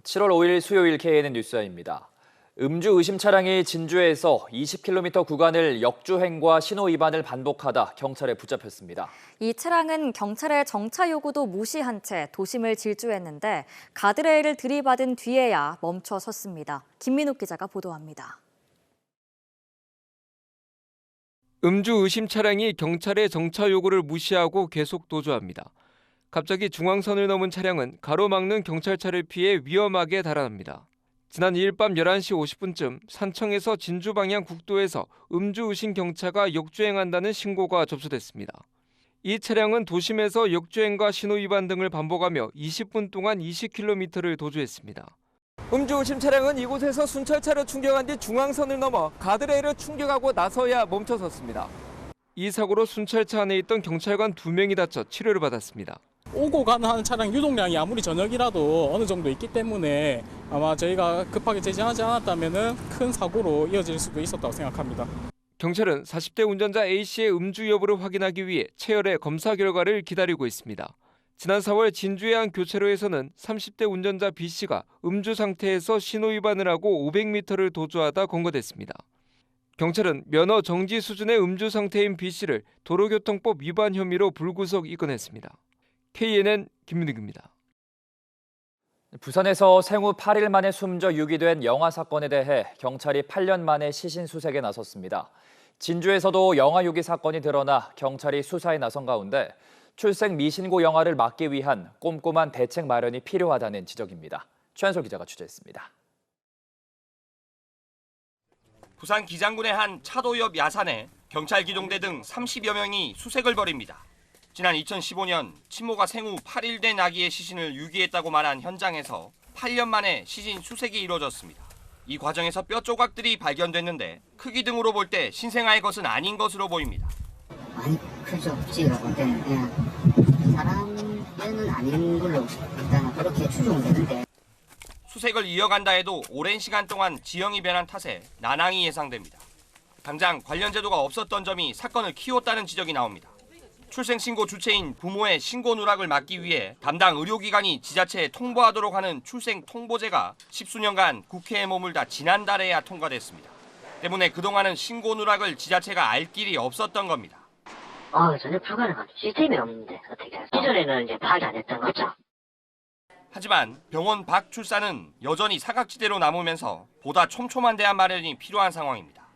7월 5일 수요일 KNN 뉴스입니다. 음주 의심 차량이 진주에서 20km 구간을 역주행과 신호 위반을 반복하다 경찰에 붙잡혔습니다. 이 차량은 경찰의 정차 요구도 무시한 채 도심을 질주했는데 가드레일을 들이받은 뒤에야 멈춰 섰습니다. 김민욱 기자가 보도합니다. 음주 의심 차량이 경찰의 정차 요구를 무시하고 계속 도주합니다. 갑자기 중앙선을 넘은 차량은 가로막는 경찰차를 피해 위험하게 달아납니다. 지난 2일 밤 11시 50분쯤 산청에서 진주 방향 국도에서 음주 의심 경차가 역주행한다는 신고가 접수됐습니다. 이 차량은 도심에서 역주행과 신호 위반 등을 반복하며 20분 동안 20km를 도주했습니다. 음주 의심 차량은 이곳에서 순찰차를 충격한 뒤 중앙선을 넘어 가드레일을 충격하고 나서야 멈춰섰습니다. 이 사고로 순찰차 안에 있던 경찰관 2명이 다쳐 치료를 받았습니다. 오고 가는 차량 유동량이 아무리 저녁이라도 어느 정도 있기 때문에 아마 저희가 급하게 제지하지 않았다면 큰 사고로 이어질 수도 있었다고 생각합니다. 경찰은 40대 운전자 A씨의 음주 여부를 확인하기 위해 체열의 검사 결과를 기다리고 있습니다. 지난 4월 진주의 한 교차로에서는 30대 운전자 B씨가 음주 상태에서 신호 위반을 하고 500m를 도주하다 검거됐습니다. 경찰은 면허 정지 수준의 음주 상태인 B씨를 도로교통법 위반 혐의로 불구속 입건했습니다. KNN 김민욱입니다. 부산에서 생후 8일 만에 숨져 유기된 영아 사건에 대해 경찰이 8년 만에 시신 수색에 나섰습니다. 진주에서도 영아 유기 사건이 드러나 경찰이 수사에 나선 가운데 출생 미신고 영아를 막기 위한 꼼꼼한 대책 마련이 필요하다는 지적입니다. 최한솔 기자가 취재했습니다. 부산 기장군의 한 차도 옆 야산에 경찰 기동대 등 30여 명이 수색을 벌입니다. 지난 2015년 친모가 생후 8일 된 아기의 시신을 유기했다고 말한 현장에서 8년 만에 시신 수색이 이루어졌습니다. 이 과정에서 뼈 조각들이 발견됐는데 크기 등으로 볼 때 신생아의 것은 아닌 것으로 보입니다. 많이 크죠. 찌가 볼 때는 그냥 사람 뼈는 아닌 걸로 일단 그렇게 추정되는데. 수색을 이어간다 해도 오랜 시간 동안 지형이 변한 탓에 난항이 예상됩니다. 당장 관련 제도가 없었던 점이 사건을 키웠다는 지적이 나옵니다. 출생신고 주체인 부모의 신고 누락을 막기 위해 담당 의료기관이 지자체에 통보하도록 하는 출생통보제가 10수년간 국회에 머물다 지난달에야 통과됐습니다. 때문에 그동안은 신고 누락을 지자체가 알 길이 없었던 겁니다. 전혀 불가능하죠. 시스템이 없는데 어떻게 해서. 기존에는 이제 파악이 안 됐던 거죠. 하지만 병원 밖 출산은 여전히 사각지대로 남으면서 보다 촘촘한 대안 마련이 필요한 상황입니다.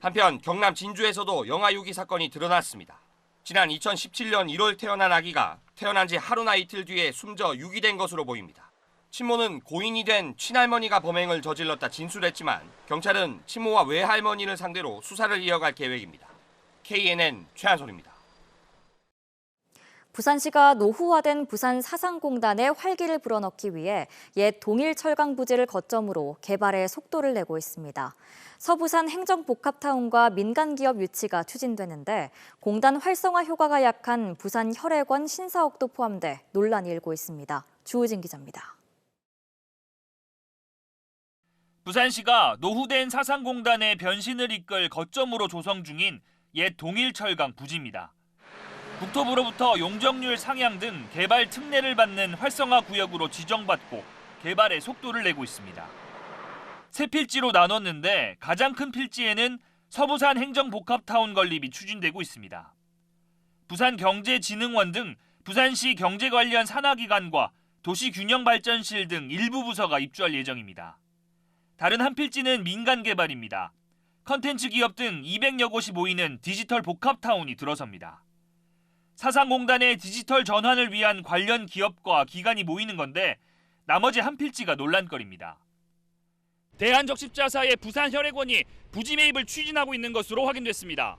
한편 경남 진주에서도 영아 유기 사건이 드러났습니다. 지난 2017년 1월 태어난 아기가 태어난 지 하루나 이틀 뒤에 숨져 유기된 것으로 보입니다. 친모는 고인이 된 친할머니가 범행을 저질렀다 진술했지만 경찰은 친모와 외할머니를 상대로 수사를 이어갈 계획입니다. KNN 최한솔입니다. 부산시가 노후화된 부산 사상공단에 활기를 불어넣기 위해 옛 동일철강 부지를 거점으로 개발에 속도를 내고 있습니다. 서부산 행정복합타운과 민간기업 유치가 추진되는데 공단 활성화 효과가 약한 부산 혈액원 신사옥도 포함돼 논란이 일고 있습니다. 주우진 기자입니다. 부산시가 노후된 사상공단의 변신을 이끌 거점으로 조성 중인 옛 동일철강 부지입니다. 국토부로부터 용적률 상향 등 개발 특례를 받는 활성화 구역으로 지정받고 개발에 속도를 내고 있습니다. 세 필지로 나눴는데 가장 큰 필지에는 서부산 행정복합타운 건립이 추진되고 있습니다. 부산경제진흥원 등 부산시 경제 관련 산하기관과 도시균형발전실 등 일부 부서가 입주할 예정입니다. 다른 한 필지는 민간 개발입니다. 컨텐츠 기업 등 200여 곳이 모이는 디지털 복합타운이 들어섭니다. 사상공단의 디지털 전환을 위한 관련 기업과 기관이 모이는 건데 나머지 한 필지가 논란거리입니다. 대한적십자사의 부산혈액원이 부지 매입을 추진하고 있는 것으로 확인됐습니다.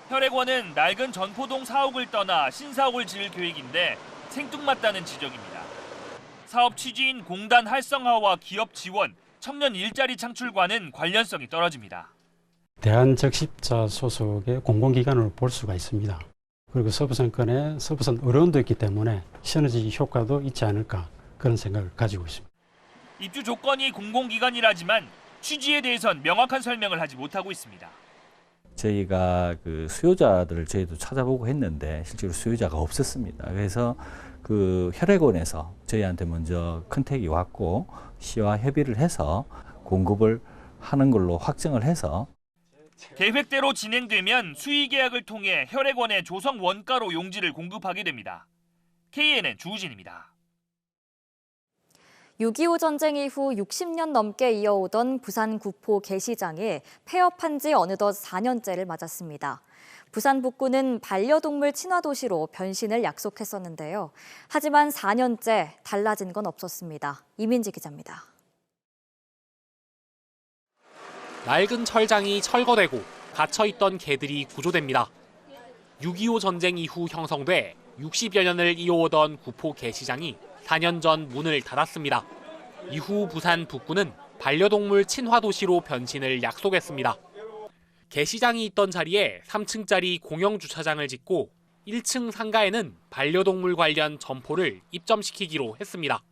혈액원은 낡은 전포동 사옥을 떠나 신사옥을 지을 계획인데 생뚱맞다는 지적입니다. 사업 취지인 공단 활성화와 기업 지원, 청년 일자리 창출과는 관련성이 떨어집니다. 대한적십자 소속의 공공기관으로 볼 수가 있습니다. 그리고 서부산권에 서부산 의료원도 있기 때문에 시너지 효과도 있지 않을까 그런 생각을 가지고 있습니다. 입주 조건이 공공기관이라지만 취지에 대해선 명확한 설명을 하지 못하고 있습니다. 저희가 그 수요자들을 저희도 찾아보고 했는데 실제로 수요자가 없었습니다. 그래서 그 혈액원에서 저희한테 먼저 컨택이 왔고 시와 협의를 해서 공급을 하는 걸로 확정을 해서 계획대로 진행되면 수의 계약을 통해 혈액원에 조성 원가로 용지를 공급하게 됩니다. KNN 주우진입니다. 6.25 전쟁 이후 60년 넘게 이어오던 부산 구포 게시장이 폐업한 지 어느덧 4년째를 맞았습니다. 부산 북구는 반려동물 친화 도시로 변신을 약속했었는데요. 하지만 4년째 달라진 건 없었습니다. 이민지 기자입니다. 낡은 철장이 철거되고 갇혀있던 개들이 구조됩니다. 6.25 전쟁 이후 형성돼 60여 년을 이어오던 구포 게시장이 4년 전 문을 닫았습니다. 이후 부산 북구는 반려동물 친화 도시로 변신을 약속했습니다. 게시장이 있던 자리에 3층짜리 공영 주차장을 짓고 1층 상가에는 반려동물 관련 점포를 입점시키기로 했습니다.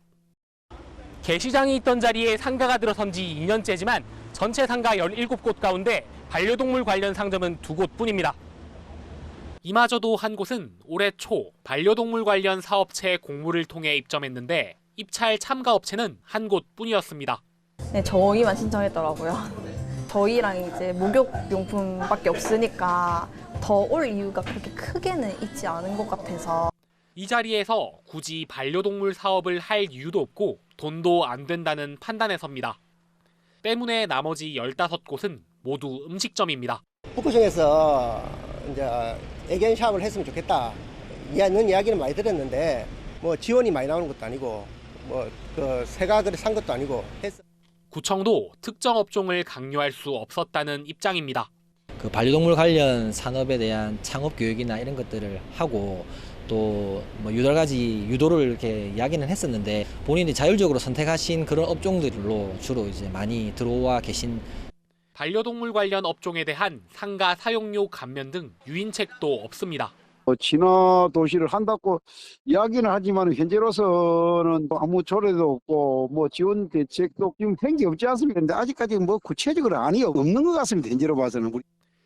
게시장이 있던 자리에 상가가 들어선 지 2년째지만 전체 상가 17곳 가운데 반려동물 관련 상점은 2곳뿐입니다. 이마저도 한 곳은 올해 초 반려동물 관련 사업체 공모를 통해 입점했는데 입찰 참가 업체는 한 곳뿐이었습니다. 네, 저희만 신청했더라고요. 저희랑 이제 목욕용품밖에 없으니까 더 올 이유가 그렇게 크게는 있지 않은 것 같아서. 이 자리에서 굳이 반려동물 사업을 할 이유도 없고 돈도 안 된다는 판단에 섭니다. 때문에 나머지 15곳은 모두 음식점입니다. 북구청에서 이제 애견 샵을 했으면 좋겠다 이런 이야기는 많이 들었는데 뭐 지원이 많이 나오는 것도 아니고 뭐 그 새가들이 산 것도 아니고 해서. 구청도 특정 업종을 강요할 수 없었다는 입장입니다. 그 반려동물 관련 산업에 대한 창업 교육이나 이런 것들을 하고 또 뭐 여러 가지 유도를 이렇게 이야기는 했었는데 본인이 자율적으로 선택하신 그런 업종들로 주로 이제 많이 들어와 계신. 반려동물 관련 업종에 대한 상가 사용료 감면 등 유인책도 없습니다. 친화 도시를 한다고 이야기는 하지만 현재로서는 아무 조례도 없고 뭐 지원 대책도 지금 된 게 없지 않습니까? 근데 아직까지 뭐 구체적으로 아니 없는 것 같습니다. 현재로 봐서는.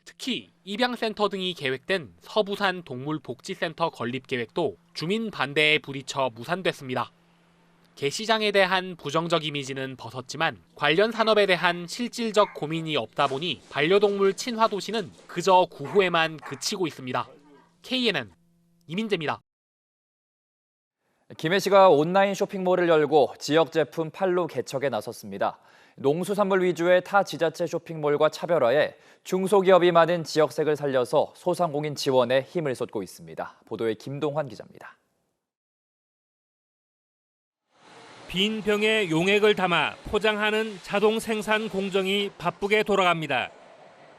특히 입양센터 등이 계획된 서부산 동물복지센터 건립 계획도 주민 반대에 부딪혀 무산됐습니다. 게시장에 대한 부정적 이미지는 벗었지만 관련 산업에 대한 실질적 고민이 없다 보니 반려동물 친화 도시는 그저 구호에만 그치고 있습니다. KNN 이민재입니다. 김해 씨가 온라인 쇼핑몰을 열고 지역 제품 판로 개척에 나섰습니다. 농수산물 위주의 타 지자체 쇼핑몰과 차별화해 중소기업이 많은 지역색을 살려서 소상공인 지원에 힘을 쏟고 있습니다. 보도에 김동환 기자입니다. 빈 병에 용액을 담아 포장하는 자동 생산 공정이 바쁘게 돌아갑니다.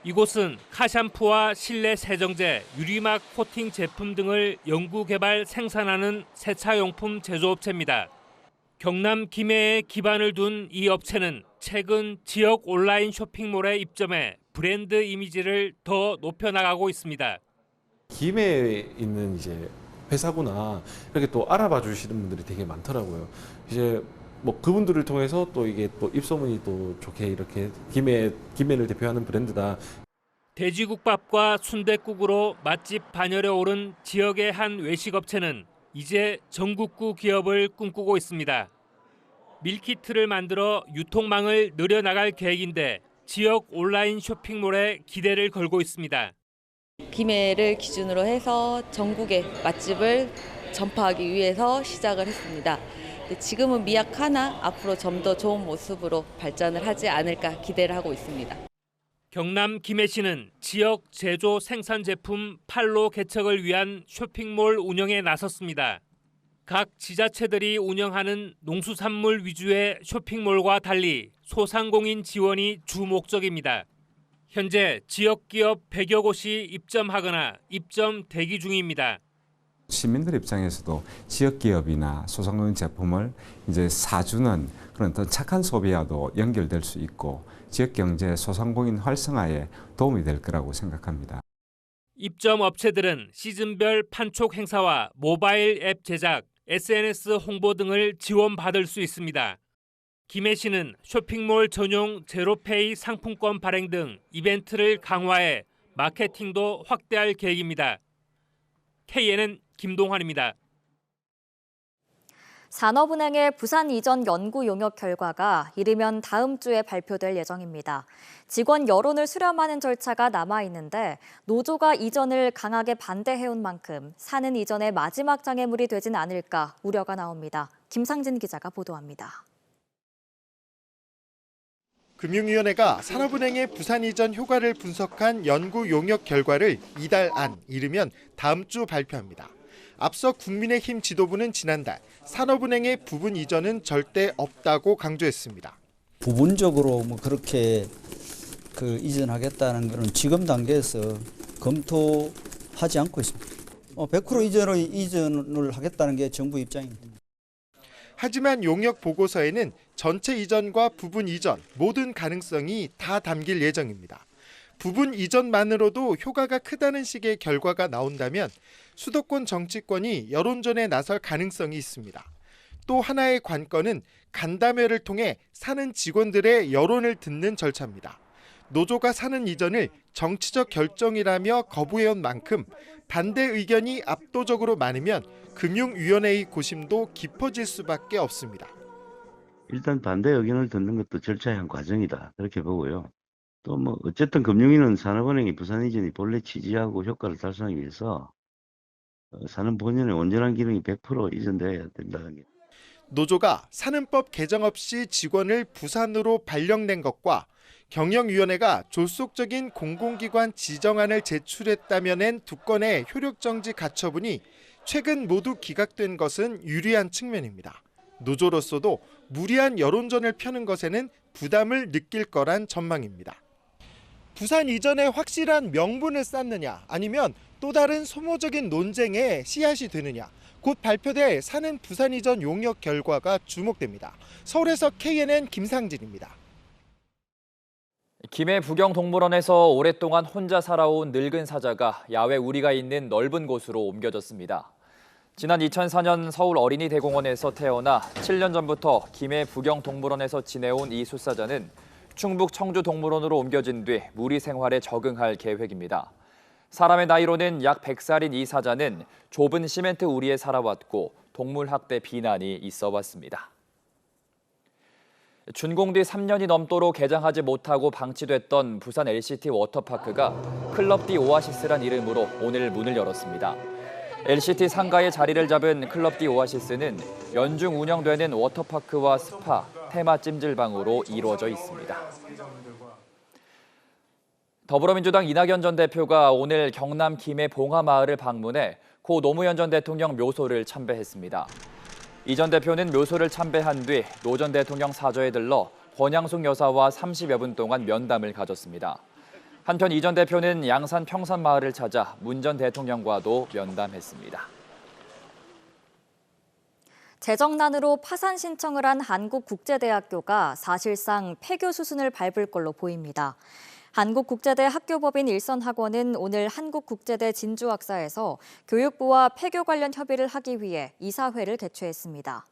이곳은 카샴푸와 실내 세정제, 유리막 코팅 제품 등을 연구 개발 생산하는 세차용품 제조업체입니다. 경남 김해에 기반을 둔 이 업체는 최근 지역 온라인 쇼핑몰에 입점해 브랜드 이미지를 더 높여나가고 있습니다. 김해에 있는 이제 회사구나 이렇게 또 알아봐 주시는 분들이 되게 많더라고요. 이제 뭐 그분들을 통해서 또 이게 또 입소문이 또 좋게 이렇게 김해를 대표하는 브랜드다. 돼지국밥과 순댓국으로 맛집 반열에 오른 지역의 한 외식업체는 이제 전국구 기업을 꿈꾸고 있습니다. 밀키트를 만들어 유통망을 늘려나갈 계획인데 지역 온라인 쇼핑몰에 기대를 걸고 있습니다. 김해를 기준으로 해서 전국의 맛집을 전파하기 위해서 시작을 했습니다. 지금은 미약하나 앞으로 좀 더 좋은 모습으로 발전을 하지 않을까 기대를 하고 있습니다. 경남 김해시는 지역 제조 생산 제품 판로 개척을 위한 쇼핑몰 운영에 나섰습니다. 각 지자체들이 운영하는 농수산물 위주의 쇼핑몰과 달리 소상공인 지원이 주 목적입니다. 현재 지역 기업 100여 곳이 입점하거나 입점 대기 중입니다. 시민들 입장에서도 지역 기업이나 소상공인 제품을 이제 사주는 그런 어떤 착한 소비와도 연결될 수 있고 지역 경제 소상공인 활성화에 도움이 될 거라고 생각합니다. 입점 업체들은 시즌별 판촉 행사와 모바일 앱 제작, SNS 홍보 등을 지원받을 수 있습니다. 김해시는 쇼핑몰 전용 제로페이 상품권 발행 등 이벤트를 강화해 마케팅도 확대할 계획입니다. KNN 김동환입니다. 산업은행의 부산 이전 연구 용역 결과가 이르면 다음 주에 발표될 예정입니다. 직원 여론을 수렴하는 절차가 남아있는데 노조가 이전을 강하게 반대해온 만큼 사는 이전의 마지막 장애물이 되진 않을까 우려가 나옵니다. 김상진 기자가 보도합니다. 금융위원회가 산업은행의 부산 이전 효과를 분석한 연구 용역 결과를 이달 안, 이르면 다음 주 발표합니다. 앞서 국민의힘 지도부는 지난달 산업은행의 부분 이전은 절대 없다고 강조했습니다. 부분적으로 그렇게 이전하겠다는 것은 지금 단계에서 검토하지 않고 있습니다. 100% 이전을 하겠다는 게 정부 입장입니다. 하지만 용역 보고서에는 전체 이전과 부분 이전 모든 가능성이 다 담길 예정입니다. 부분 이전만으로도 효과가 크다는 식의 결과가 나온다면 수도권 정치권이 여론전에 나설 가능성이 있습니다. 또 하나의 관건은 간담회를 통해 사는 직원들의 여론을 듣는 절차입니다. 노조가 사는 이전을 정치적 결정이라며 거부해온 만큼 반대 의견이 압도적으로 많으면 금융위원회의 고심도 깊어질 수밖에 없습니다. 일단 반대 의견을 듣는 것도 절차의 한 과정이다, 그렇게 보고요. 또 어쨌든 금융위는 산업은행이 부산 이전이 본래 취지하고 효과를 달성하기 위해서 산업 본연의 온전한 기능이 100% 이전돼야 된다는 게. 노조가 산은법 개정 없이 직원을 부산으로 발령낸 것과 경영위원회가 졸속적인 공공기관 지정안을 제출했다면엔 두 건의 효력정지 가처분이 최근 모두 기각된 것은 유리한 측면입니다. 노조로서도 무리한 여론전을 펴는 것에는 부담을 느낄 거란 전망입니다. 부산 이전에 확실한 명분을 쌓느냐 아니면 또 다른 소모적인 논쟁의 씨앗이 되느냐, 곧 발표될 사는 부산 이전 용역 결과가 주목됩니다. 서울에서 KNN 김상진입니다. 김해 부경동물원에서 오랫동안 혼자 살아온 늙은 사자가 야외 우리가 있는 넓은 곳으로 옮겨졌습니다. 지난 2004년 서울 어린이대공원에서 태어나 7년 전부터 김해 부경동물원에서 지내온 이 숫사자는 충북 청주동물원으로 옮겨진 뒤 무리 생활에 적응할 계획입니다. 사람의 나이로는 약 100살인 이 사자는 좁은 시멘트 우리에 살아왔고 동물학대 비난이 있어 왔습니다. 준공 뒤 3년이 넘도록 개장하지 못하고 방치됐던 부산 LCT 워터파크가 클럽디 오아시스란 이름으로 오늘 문을 열었습니다. LCT 상가의 자리를 잡은 클럽디 오아시스는 연중 운영되는 워터파크와 스파, 테마 찜질방으로 이루어져 있습니다. 더불어민주당 이낙연 전 대표가 오늘 경남 김해 봉하마을을 방문해 고 노무현 전 대통령 묘소를 참배했습니다. 이 전 대표는 묘소를 참배한 뒤 노 전 대통령 사저에 들러 권양숙 여사와 30여 분 동안 면담을 가졌습니다. 한편 이 전 대표는 양산 평산마을을 찾아 문 전 대통령과도 면담했습니다. 재정난으로 파산 신청을 한 한국국제대학교가 사실상 폐교 수순을 밟을 걸로 보입니다. 한국국제대 학교법인 일선학원은 오늘 한국국제대 진주학사에서 교육부와 폐교 관련 협의를 하기 위해 이사회를 개최했습니다.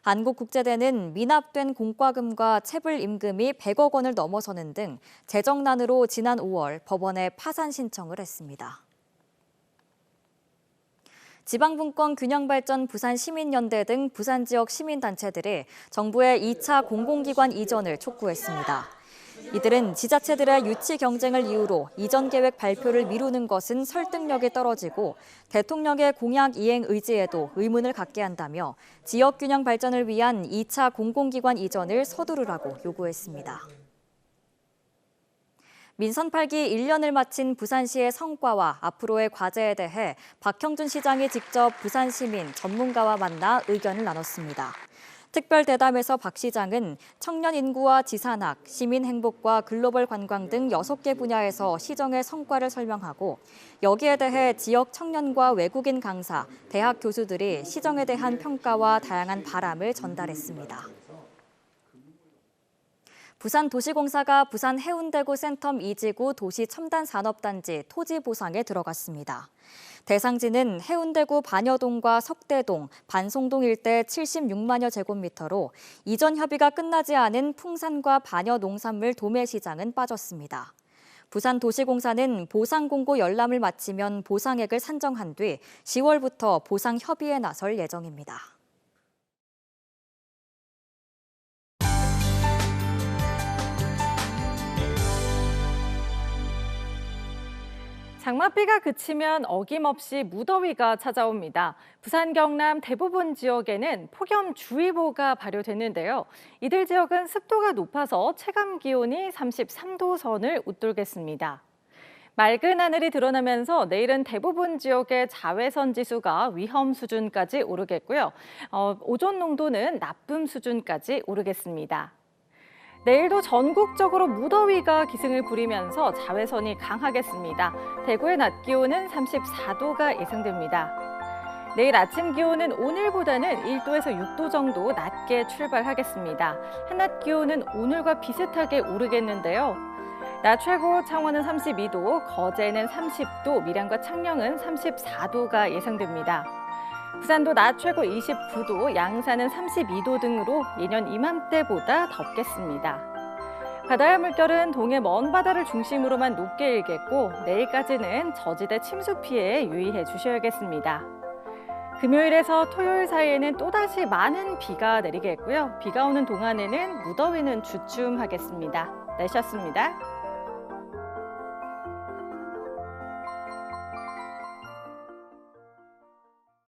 한국국제대는 미납된 공과금과 체불 임금이 100억 원을 넘어서는 등 재정난으로 지난 5월 법원에 파산 신청을 했습니다. 지방분권 균형발전 부산시민연대 등 부산 지역 시민단체들이 정부의 2차 공공기관 이전을 촉구했습니다. 이들은 지자체들의 유치 경쟁을 이유로 이전 계획 발표를 미루는 것은 설득력이 떨어지고 대통령의 공약 이행 의지에도 의문을 갖게 한다며 지역 균형 발전을 위한 2차 공공기관 이전을 서두르라고 요구했습니다. 민선 8기 1년을 마친 부산시의 성과와 앞으로의 과제에 대해 박형준 시장이 직접 부산 시민, 전문가와 만나 의견을 나눴습니다. 특별 대담에서 박 시장은 청년 인구와 지산학, 시민 행복과 글로벌 관광 등 6개 분야에서 시정의 성과를 설명하고 여기에 대해 지역 청년과 외국인 강사, 대학 교수들이 시정에 대한 평가와 다양한 바람을 전달했습니다. 부산도시공사가 부산 해운대구 센텀 2지구 도시첨단산업단지 토지 보상에 들어갔습니다. 대상지는 해운대구 반여동과 석대동, 반송동 일대 76만여 제곱미터로 이전 협의가 끝나지 않은 풍산과 반여 농산물 도매 시장은 빠졌습니다. 부산도시공사는 보상공고 열람을 마치면 보상액을 산정한 뒤 10월부터 보상 협의에 나설 예정입니다. 장맛비가 그치면 어김없이 무더위가 찾아옵니다. 부산, 경남 대부분 지역에는 폭염주의보가 발효됐는데요. 이들 지역은 습도가 높아서 체감 기온이 33도 선을 웃돌겠습니다. 맑은 하늘이 드러나면서 내일은 대부분 지역의 자외선 지수가 위험 수준까지 오르겠고요. 오존 농도는 나쁨 수준까지 오르겠습니다. 내일도 전국적으로 무더위가 기승을 부리면서 자외선이 강하겠습니다. 대구의 낮 기온은 34도가 예상됩니다. 내일 아침 기온은 오늘보다는 1도에서 6도 정도 낮게 출발하겠습니다. 한낮 기온은 오늘과 비슷하게 오르겠는데요. 낮 최고 창원은 32도, 거제는 30도, 밀양과 창녕은 34도가 예상됩니다. 부산도 낮 최고 29도, 양산은 32도 등으로 예년 이맘때보다 덥겠습니다. 바다의 물결은 동해 먼 바다를 중심으로만 높게 일겠고 내일까지는 저지대 침수 피해에 유의해 주셔야겠습니다. 금요일에서 토요일 사이에는 또다시 많은 비가 내리겠고요. 비가 오는 동안에는 무더위는 주춤하겠습니다. 날씨였습니다.